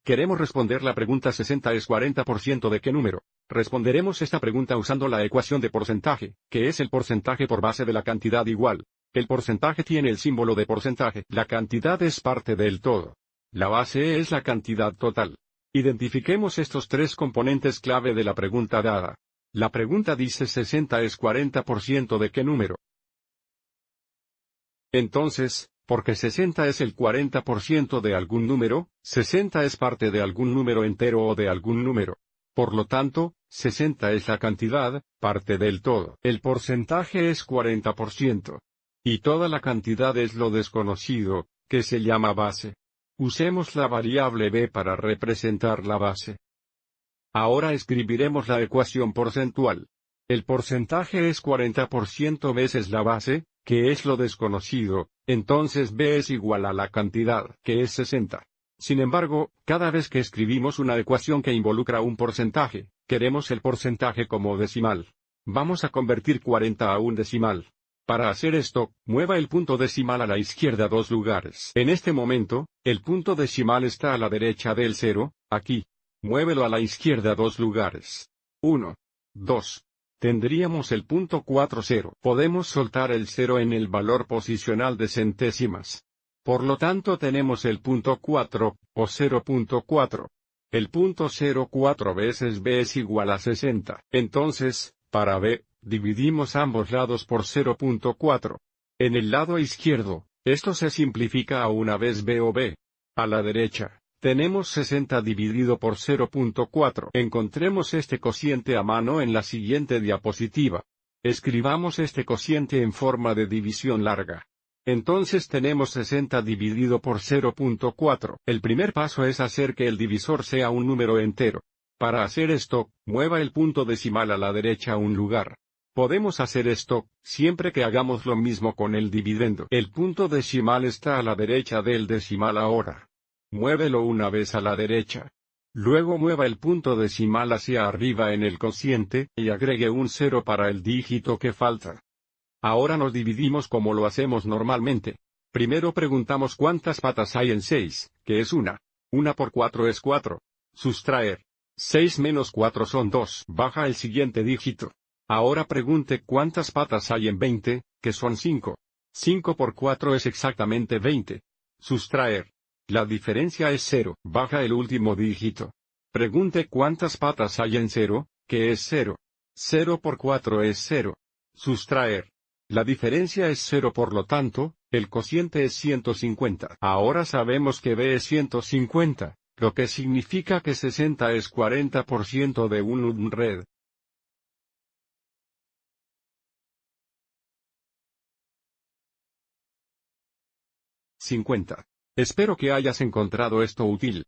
Queremos responder la pregunta 60 es 40% de qué número. Responderemos esta pregunta usando la ecuación de porcentaje, que es el porcentaje por base de la cantidad igual. El porcentaje tiene el símbolo de porcentaje. La cantidad es parte del todo. La base es la cantidad total. Identifiquemos estos tres componentes clave de la pregunta dada. La pregunta dice 60 es 40% de qué número. Entonces, porque 60 es el 40% de algún número, 60 es parte de algún número entero o de algún número. Por lo tanto, 60 es la cantidad, parte del todo. El porcentaje es 40%. Y toda la cantidad es lo desconocido, que se llama base. Usemos la variable b para representar la base. Ahora escribiremos la ecuación porcentual. El porcentaje es 40% veces la base, que es lo desconocido, entonces b es igual a la cantidad, que es 60. Sin embargo, cada vez que escribimos una ecuación que involucra un porcentaje, queremos el porcentaje como decimal. Vamos a convertir 40 a un decimal. Para hacer esto, mueva el punto decimal a la izquierda 2 lugares. En este momento, el punto decimal está a la derecha del 0, aquí. Muévelo a la izquierda 2 lugares. 1. 2. Tendríamos el punto 40. Podemos soltar el 0 en el valor posicional de centésimas. Por lo tanto tenemos el punto 4, o 0.4. El punto 0,4 veces b es igual a 60. Entonces, para b, dividimos ambos lados por 0.4. En el lado izquierdo, esto se simplifica a una vez b o b. A la derecha, tenemos 60 dividido por 0.4. Encontremos este cociente a mano en la siguiente diapositiva. Escribamos este cociente en forma de división larga. Entonces tenemos 60 dividido por 0.4. El primer paso es hacer que el divisor sea un número entero. Para hacer esto, mueva el punto decimal a la derecha un lugar. Podemos hacer esto, siempre que hagamos lo mismo con el dividendo. El punto decimal está a la derecha del decimal ahora. Muévelo una vez a la derecha. Luego mueva el punto decimal hacia arriba en el cociente, y agregue un 0 para el dígito que falta. Ahora nos dividimos como lo hacemos normalmente. Primero preguntamos cuántas patas hay en 6, que es 1. 1 por 4 es 4. Sustraer. 6 menos 4 son 2. Baja el siguiente dígito. Ahora pregunte cuántas patas hay en 20, que son 5. 5 por 4 es exactamente 20. Sustraer. La diferencia es 0. Baja el último dígito. Pregunte cuántas patas hay en 0, que es 0. 0 por 4 es 0. Sustraer. La diferencia es 0, por lo tanto, el cociente es 150. Ahora sabemos que b es 150, lo que significa que 60 es 40% de un red. 50. Espero que hayas encontrado esto útil.